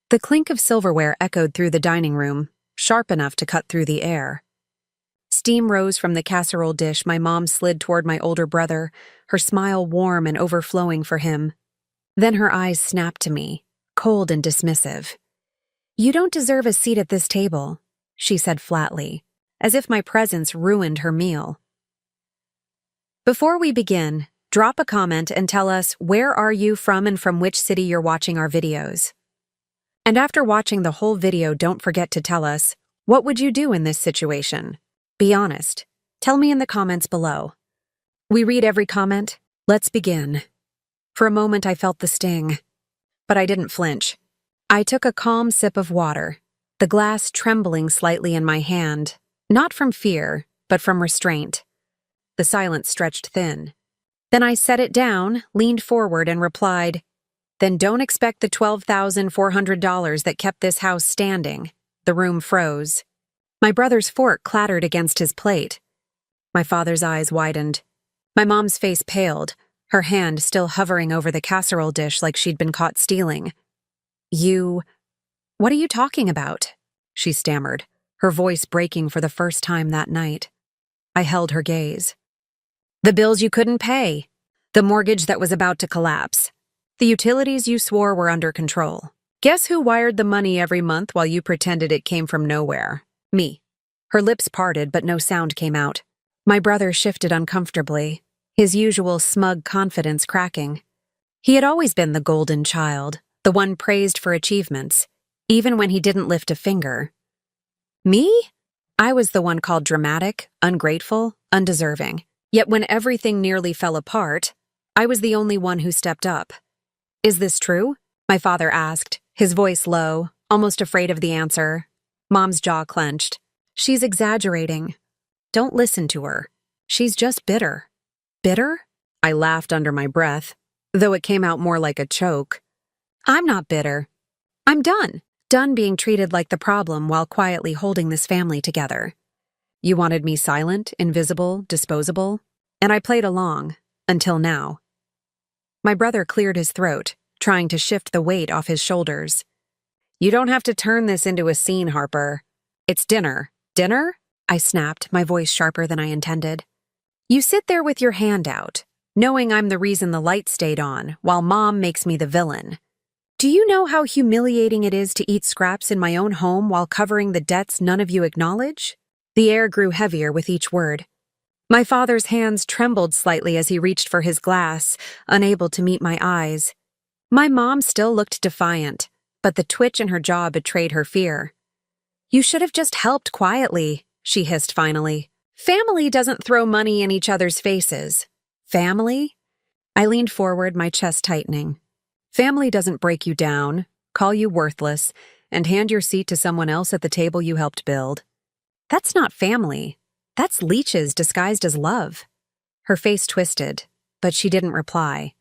The clink of silverware echoed through the dining room, sharp enough to cut through the air. Steam rose from the casserole dish my mom slid toward my older brother, her smile warm and overflowing for him. Then her eyes snapped to me, cold and dismissive. "You don't deserve a seat at this table," she said flatly, as if my presence ruined her meal. Before we begin, drop a comment and tell us where are you from and from which city you're watching our videos. And after watching the whole video, don't forget to tell us, what would you do in this situation? Be honest. Tell me in the comments below. We read every comment. Let's begin. For a moment I felt the sting, but I didn't flinch. I took a calm sip of water, the glass trembling slightly in my hand, not from fear, but from restraint. The silence stretched thin. Then I set it down, leaned forward, and replied, "Then don't expect the $12,400 that kept this house standing." The room froze. My brother's fork clattered against his plate. My father's eyes widened. My mom's face paled, her hand still hovering over the casserole dish like she'd been caught stealing. What are you talking about?" she stammered, her voice breaking for the first time that night. I held her gaze. "The bills you couldn't pay. The mortgage that was about to collapse. The utilities you swore were under control. Guess who wired the money every month while you pretended it came from nowhere? Me." Her lips parted, but no sound came out. My brother shifted uncomfortably, his usual smug confidence cracking. He had always been the golden child, the one praised for achievements, even when he didn't lift a finger. Me? I was the one called dramatic, ungrateful, undeserving. Yet when everything nearly fell apart, I was the only one who stepped up. "Is this true?" my father asked, his voice low, almost afraid of the answer. Mom's jaw clenched. "She's exaggerating. Don't listen to her. She's just bitter." "Bitter?" I laughed under my breath, though it came out more like a choke. "I'm not bitter. I'm done. Done being treated like the problem while quietly holding this family together. You wanted me silent, invisible, disposable, and I played along, until now." My brother cleared his throat, trying to shift the weight off his shoulders. "You don't have to turn this into a scene, Harper. It's dinner." "Dinner?" I snapped, my voice sharper than I intended. "You sit there with your hand out, knowing I'm the reason the light stayed on, while Mom makes me the villain. Do you know how humiliating it is to eat scraps in my own home while covering the debts none of you acknowledge?" The air grew heavier with each word. My father's hands trembled slightly as he reached for his glass, unable to meet my eyes. My mom still looked defiant, but the twitch in her jaw betrayed her fear. "You should have just helped quietly," she hissed finally. "Family doesn't throw money in each other's faces." "Family?" I leaned forward, my chest tightening. "Family doesn't break you down, call you worthless, and hand your seat to someone else at the table you helped build. That's not family. That's leeches disguised as love." Her face twisted, but she didn't reply.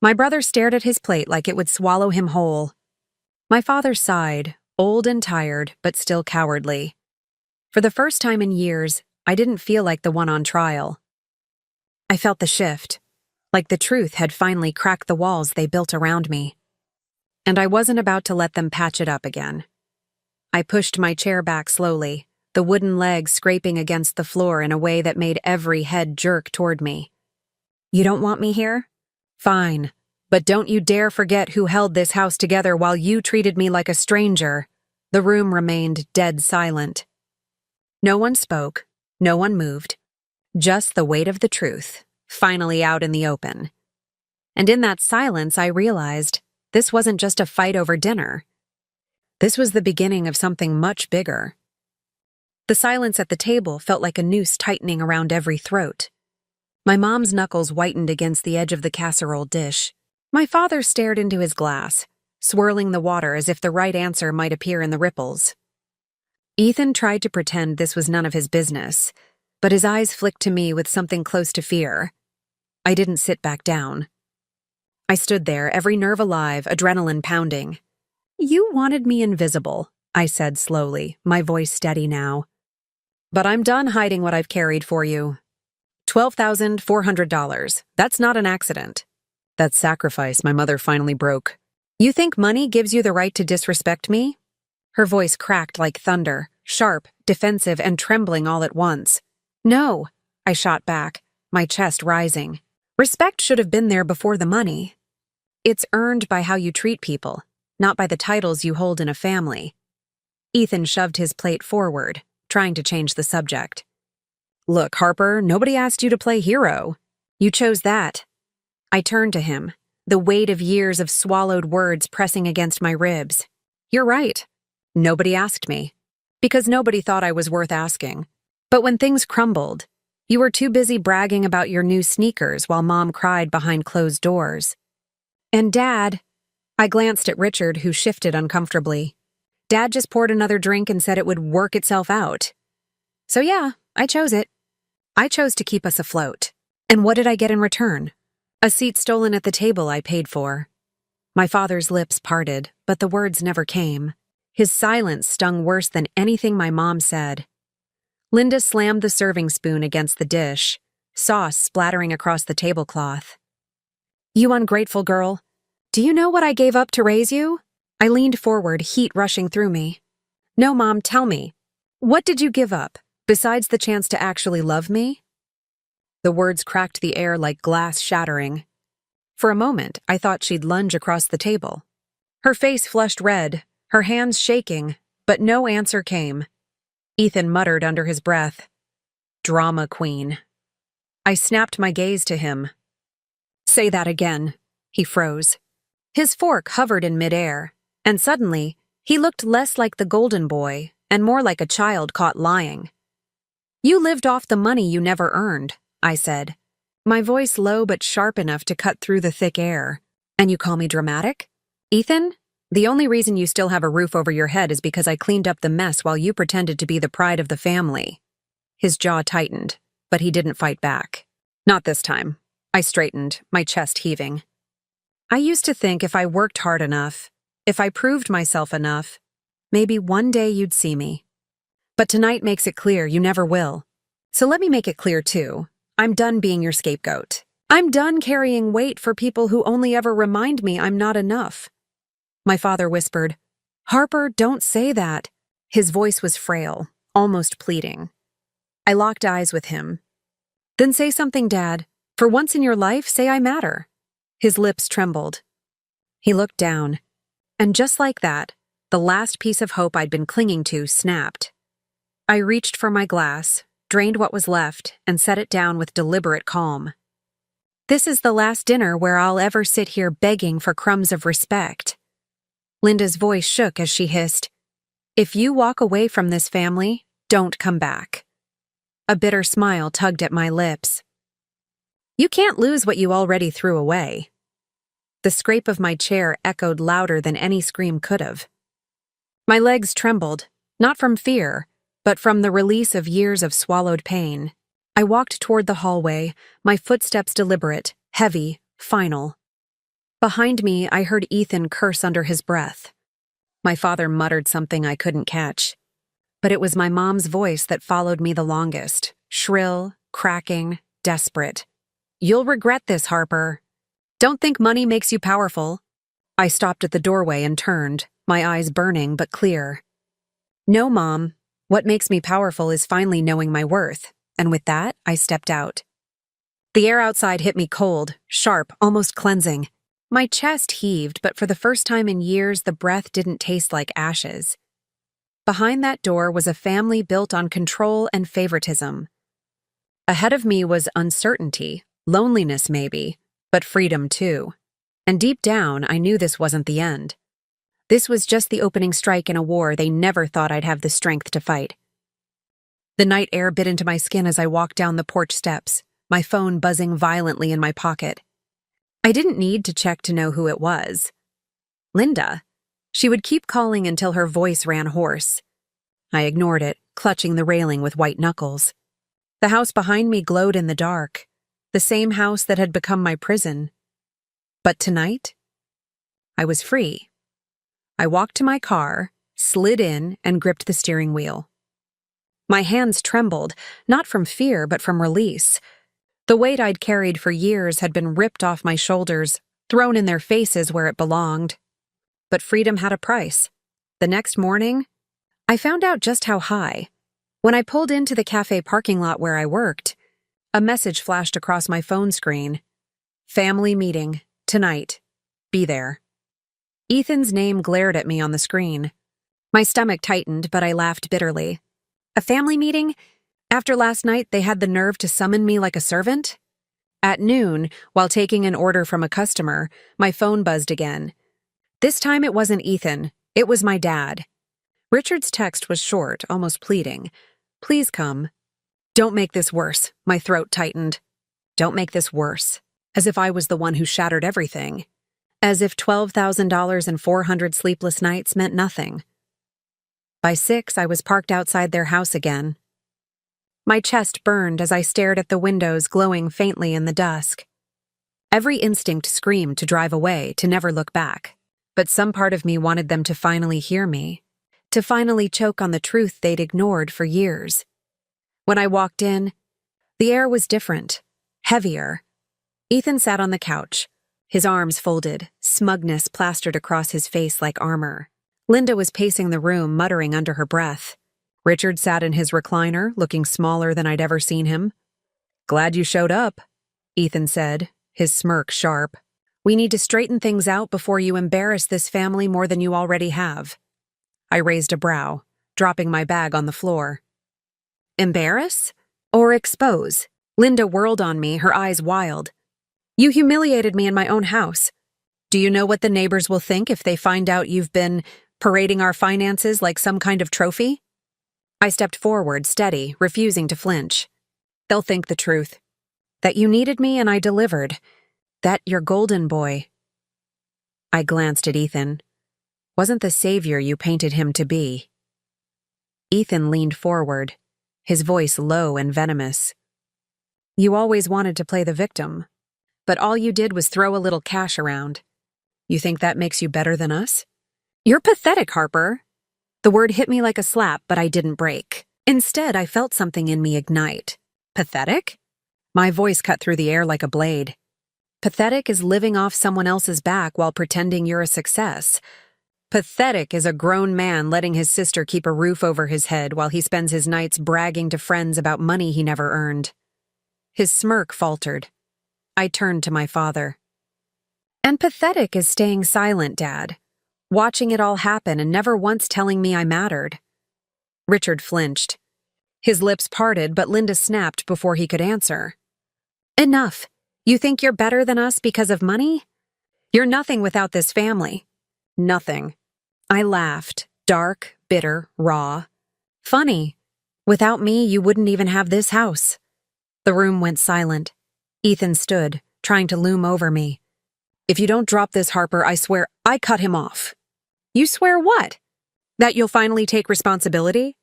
My brother stared at his plate like it would swallow him whole. My father sighed, old and tired, but still cowardly. For the first time in years, I didn't feel like the one on trial. I felt the shift, like the truth had finally cracked the walls they built around me. And I wasn't about to let them patch it up again. I pushed my chair back slowly, the wooden legs scraping against the floor in a way that made every head jerk toward me. "You don't want me here? Fine, but don't you dare forget who held this house together while you treated me like a stranger." The room remained dead silent. No one spoke, no one moved, just the weight of the truth, finally out in the open. And in that silence I realized this wasn't just a fight over dinner. This was the beginning of something much bigger. The silence at the table felt like a noose tightening around every throat. My mom's knuckles whitened against the edge of the casserole dish. My father stared into his glass, swirling the water as if the right answer might appear in the ripples. Ethan tried to pretend this was none of his business, but his eyes flicked to me with something close to fear. I didn't sit back down. I stood there, every nerve alive, adrenaline pounding. "You wanted me invisible," I said slowly, my voice steady now. "But I'm done hiding what I've carried for you. $12,400. That's not an accident. That sacrifice my mother finally broke. You think money gives you the right to disrespect me? Her voice cracked like thunder, sharp, defensive, and trembling all at once. No, I shot back, my chest rising. Respect should have been there before the money. It's earned by how you treat people, not by the titles you hold in a family. Ethan shoved his plate forward, trying to change the subject. Look, Harper, nobody asked you to play hero. You chose that. I turned to him, the weight of years of swallowed words pressing against my ribs. You're right. Nobody asked me. Because nobody thought I was worth asking. But when things crumbled, you were too busy bragging about your new sneakers while Mom cried behind closed doors. And Dad, I glanced at Richard, who shifted uncomfortably. Dad just poured another drink and said it would work itself out. So yeah, I chose it. I chose to keep us afloat. And what did I get in return? A seat stolen at the table I paid for. My father's lips parted, but the words never came. His silence stung worse than anything my mom said. Linda slammed the serving spoon against the dish, sauce splattering across the tablecloth. You ungrateful girl. Do you know what I gave up to raise you? I leaned forward, heat rushing through me. No, Mom, tell me. What did you give up, besides the chance to actually love me? The words cracked the air like glass shattering. For a moment, I thought she'd lunge across the table. Her face flushed red, her hands shaking, but no answer came. Ethan muttered under his breath, "Drama queen." I snapped my gaze to him. Say that again. He froze. His fork hovered in midair, and suddenly, he looked less like the golden boy and more like a child caught lying. You lived off the money you never earned, I said, my voice low but sharp enough to cut through the thick air. And you call me dramatic? Ethan, the only reason you still have a roof over your head is because I cleaned up the mess while you pretended to be the pride of the family. His jaw tightened, but he didn't fight back. Not this time. I straightened, my chest heaving. I used to think if I worked hard enough, if I proved myself enough, maybe one day you'd see me. But tonight makes it clear you never will. So let me make it clear too. I'm done being your scapegoat. I'm done carrying weight for people who only ever remind me I'm not enough. My father whispered, Harper, don't say that. His voice was frail, almost pleading. I locked eyes with him. Then say something, Dad. For once in your life, say I matter. His lips trembled. He looked down, and just like that, the last piece of hope I'd been clinging to snapped. I reached for my glass, drained what was left, and set it down with deliberate calm. This is the last dinner where I'll ever sit here begging for crumbs of respect. Linda's voice shook as she hissed, If you walk away from this family, don't come back. A bitter smile tugged at my lips. You can't lose what you already threw away. The scrape of my chair echoed louder than any scream could have. My legs trembled, not from fear, but from the release of years of swallowed pain. I walked toward the hallway, my footsteps deliberate, heavy, final. Behind me, I heard Ethan curse under his breath. My father muttered something I couldn't catch. But it was my mom's voice that followed me the longest, shrill, cracking, desperate. You'll regret this, Harper. Don't think money makes you powerful. I stopped at the doorway and turned, my eyes burning but clear. No, Mom. What makes me powerful is finally knowing my worth, and with that, I stepped out. The air outside hit me cold, sharp, almost cleansing. My chest heaved, but for the first time in years, the breath didn't taste like ashes. Behind that door was a family built on control and favoritism. Ahead of me was uncertainty, loneliness maybe, but freedom too. And deep down, I knew this wasn't the end. This was just the opening strike in a war they never thought I'd have the strength to fight. The night air bit into my skin as I walked down the porch steps, my phone buzzing violently in my pocket. I didn't need to check to know who it was. Linda. She would keep calling until her voice ran hoarse. I ignored it, clutching the railing with white knuckles. The house behind me glowed in the dark, the same house that had become my prison. But tonight, I was free. I walked to my car, slid in, and gripped the steering wheel. My hands trembled, not from fear but from release. The weight I'd carried for years had been ripped off my shoulders, thrown in their faces where it belonged. but freedom had a price. The next morning, I found out just how high. When I pulled into the cafe parking lot where I worked, a message flashed across my phone screen. Family meeting, tonight. Be there. Ethan's name glared at me on the screen. My stomach tightened, but I laughed bitterly. A family meeting? After last night, they had the nerve to summon me like a servant? At noon, while taking an order from a customer, my phone buzzed again. This time it wasn't Ethan, it was my dad. Richard's text was short, almost pleading. Please come. Don't make this worse, my throat tightened. Don't make this worse. As if I was the one who shattered everything. As if $12,000 and 400 sleepless nights meant nothing. By 6, I was parked outside their house again. My chest burned as I stared at the windows glowing faintly in the dusk. Every instinct screamed to drive away, to never look back. But some part of me wanted them to finally hear me, to finally choke on the truth they'd ignored for years. When I walked in, the air was different, heavier. Ethan sat on the couch, his arms folded, smugness plastered across his face like armor. Linda was pacing the room, muttering under her breath. Richard sat in his recliner, looking smaller than I'd ever seen him. Glad you showed up, Ethan said, his smirk sharp. We need to straighten things out before you embarrass this family more than you already have. I raised a brow, dropping my bag on the floor. Embarrass? Or expose? Linda whirled on me, her eyes wild. You humiliated me in my own house. Do you know what the neighbors will think if they find out you've been parading our finances like some kind of trophy? I stepped forward, steady, refusing to flinch. They'll think the truth. That you needed me and I delivered. That you're golden boy. I glanced at Ethan. Wasn't the savior you painted him to be. Ethan leaned forward, his voice low and venomous. You always wanted to play the victim, but all you did was throw a little cash around. You think that makes you better than us? You're pathetic, Harper. The word hit me like a slap, but I didn't break. Instead, I felt something in me ignite. Pathetic? My voice cut through the air like a blade. Pathetic is living off someone else's back while pretending you're a success. Pathetic is a grown man letting his sister keep a roof over his head while he spends his nights bragging to friends about money he never earned. His smirk faltered. I turned to my father. And pathetic is staying silent, Dad. Watching it all happen and never once telling me I mattered. Richard flinched. His lips parted, but Linda snapped before he could answer. Enough. You think you're better than us because of money? You're nothing without this family. Nothing. I laughed, dark, bitter, raw. Funny. Without me, you wouldn't even have this house. The room went silent. Ethan stood, trying to loom over me. If you don't drop this, Harper, I swear I cut him off. You swear what? That you'll finally take responsibility?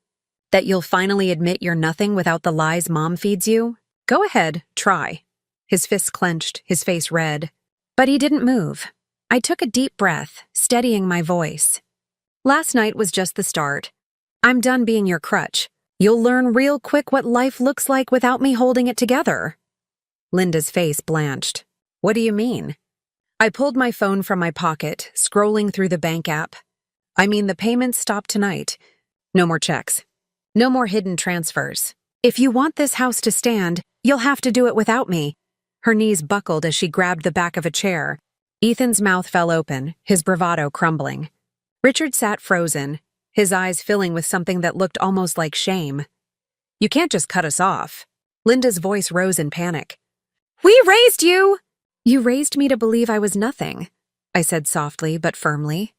That you'll finally admit you're nothing without the lies Mom feeds you? Go ahead, try. His fists clenched, his face red. But he didn't move. I took a deep breath, steadying my voice. Last night was just the start. I'm done being your crutch. You'll learn real quick what life looks like without me holding it together. Linda's face blanched. What do you mean? I pulled my phone from my pocket, scrolling through the bank app. I mean, the payments stop tonight. No more checks. No more hidden transfers. If you want this house to stand, you'll have to do it without me. Her knees buckled as she grabbed the back of a chair. Ethan's mouth fell open, his bravado crumbling. Richard sat frozen, his eyes filling with something that looked almost like shame. You can't just cut us off. Linda's voice rose in panic. We raised you! You raised me to believe I was nothing, I said softly but firmly.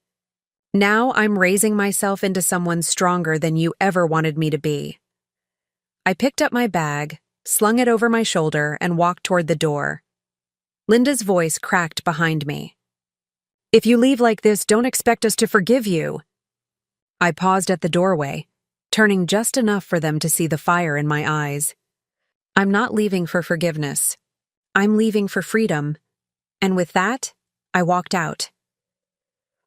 Now I'm raising myself into someone stronger than you ever wanted me to be. I picked up my bag, slung it over my shoulder, and walked toward the door. Linda's voice cracked behind me. If you leave like this, don't expect us to forgive you. I paused at the doorway, turning just enough for them to see the fire in my eyes. I'm not leaving for forgiveness. I'm leaving for freedom. And with that, I walked out.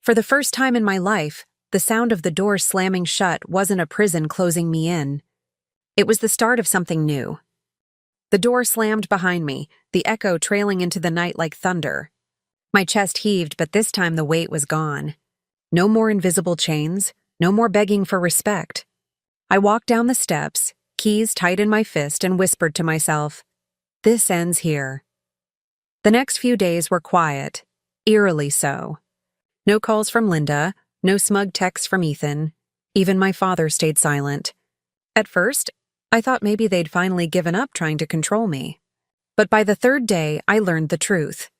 For the first time in my life, the sound of the door slamming shut wasn't a prison closing me in. It was the start of something new. The door slammed behind me, the echo trailing into the night like thunder. My chest heaved, but this time the weight was gone. No more invisible chains, no more begging for respect. I walked down the steps, keys tight in my fist, and whispered to myself, "This ends here." The next few days were quiet, eerily so. No calls from Linda, no smug texts from Ethan. Even my father stayed silent. At first, I thought maybe they'd finally given up trying to control me. But by the third day, I learned the truth.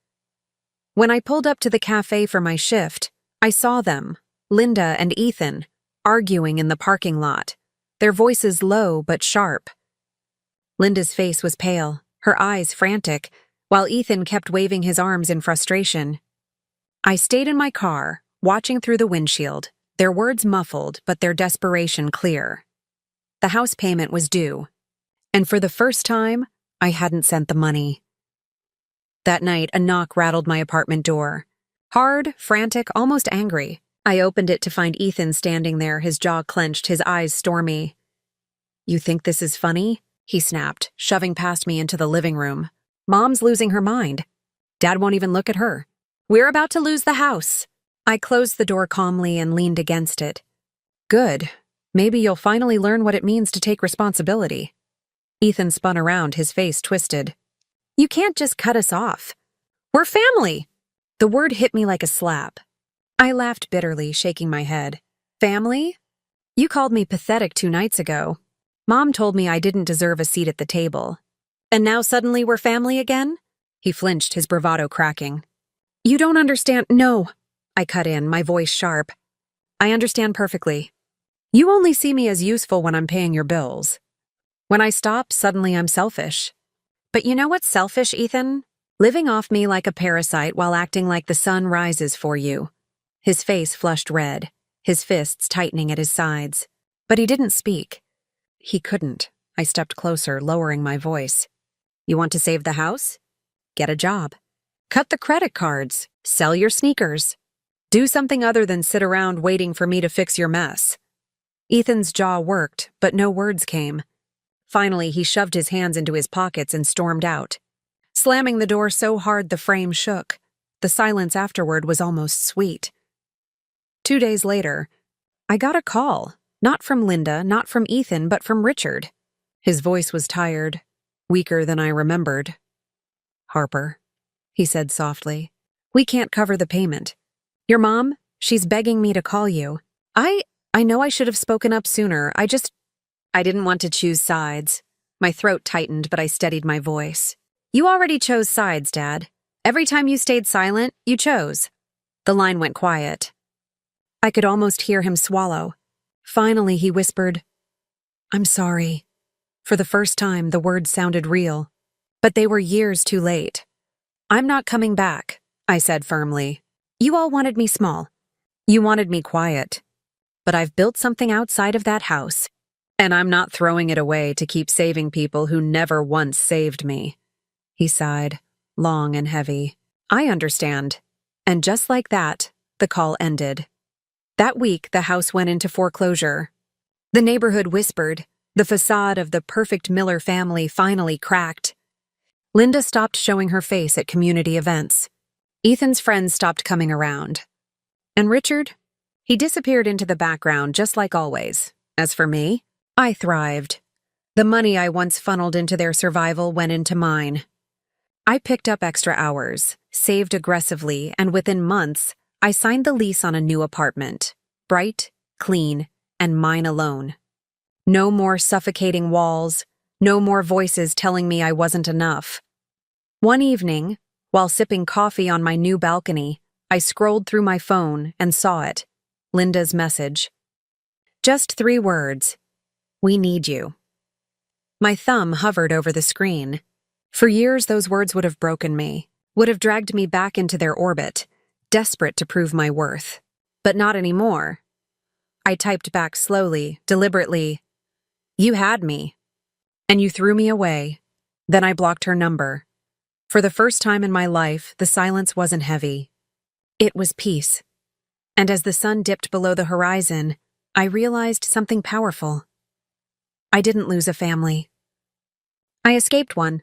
When I pulled up to the cafe for my shift, I saw them, Linda and Ethan, arguing in the parking lot, their voices low but sharp. Linda's face was pale, her eyes frantic, while Ethan kept waving his arms in frustration. I stayed in my car, watching through the windshield, their words muffled but their desperation clear. The house payment was due, and for the first time, I hadn't sent the money. That night, a knock rattled my apartment door. Hard, frantic, almost angry. I opened it to find Ethan standing there, his jaw clenched, his eyes stormy. "You think this is funny?" he snapped, shoving past me into the living room. "Mom's losing her mind. Dad won't even look at her. We're about to lose the house." I closed the door calmly and leaned against it. "Good. Maybe you'll finally learn what it means to take responsibility." Ethan spun around, his face twisted. "You can't just cut us off. We're family." The word hit me like a slap. I laughed bitterly, shaking my head. "Family? You called me pathetic 2 nights ago. Mom told me I didn't deserve a seat at the table. And now suddenly we're family again?" He flinched, his bravado cracking. "You don't understand." "No," I cut in, my voice sharp. "I understand perfectly. You only see me as useful when I'm paying your bills. When I stop, suddenly I'm selfish. But you know what's selfish, Ethan? Living off me like a parasite while acting like the sun rises for you." His face flushed red, his fists tightening at his sides. But he didn't speak. He couldn't. I stepped closer, lowering my voice. "You want to save the house? Get a job. Cut the credit cards. Sell your sneakers. Do something other than sit around waiting for me to fix your mess." Ethan's jaw worked, but no words came. Finally, he shoved his hands into his pockets and stormed out, slamming the door so hard the frame shook. The silence afterward was almost sweet. 2 days later, I got a call, not from Linda, not from Ethan, but from Richard. His voice was tired, weaker than I remembered. "Harper," he said softly, "we can't cover the payment. Your mom, she's begging me to call you. I know I should have spoken up sooner. I didn't want to choose sides." My throat tightened, but I steadied my voice. "You already chose sides, Dad. Every time you stayed silent, you chose." The line went quiet. I could almost hear him swallow. Finally, he whispered, "I'm sorry." For the first time, the words sounded real. But they were years too late. "I'm not coming back," I said firmly. "You all wanted me small. You wanted me quiet. But I've built something outside of that house, and I'm not throwing it away to keep saving people who never once saved me." He sighed, long and heavy. "I understand." And just like that, the call ended. That week, the house went into foreclosure. The neighborhood whispered. The facade of the perfect Miller family finally cracked. Linda stopped showing her face at community events. Ethan's friends stopped coming around. And Richard? He disappeared into the background just like always. As for me, I thrived. The money I once funneled into their survival went into mine. I picked up extra hours, saved aggressively, and within months, I signed the lease on a new apartment. Bright, clean, and mine alone. No more suffocating walls, no more voices telling me I wasn't enough. One evening, while sipping coffee on my new balcony, I scrolled through my phone and saw it. Linda's message. Just 3 words. "We need you." My thumb hovered over the screen. For years, those words would have broken me, would have dragged me back into their orbit, desperate to prove my worth. But not anymore. I typed back slowly, deliberately. "You had me. And you threw me away." Then I blocked her number. For the first time in my life, the silence wasn't heavy. It was peace. And as the sun dipped below the horizon, I realized something powerful. I didn't lose a family. I escaped one,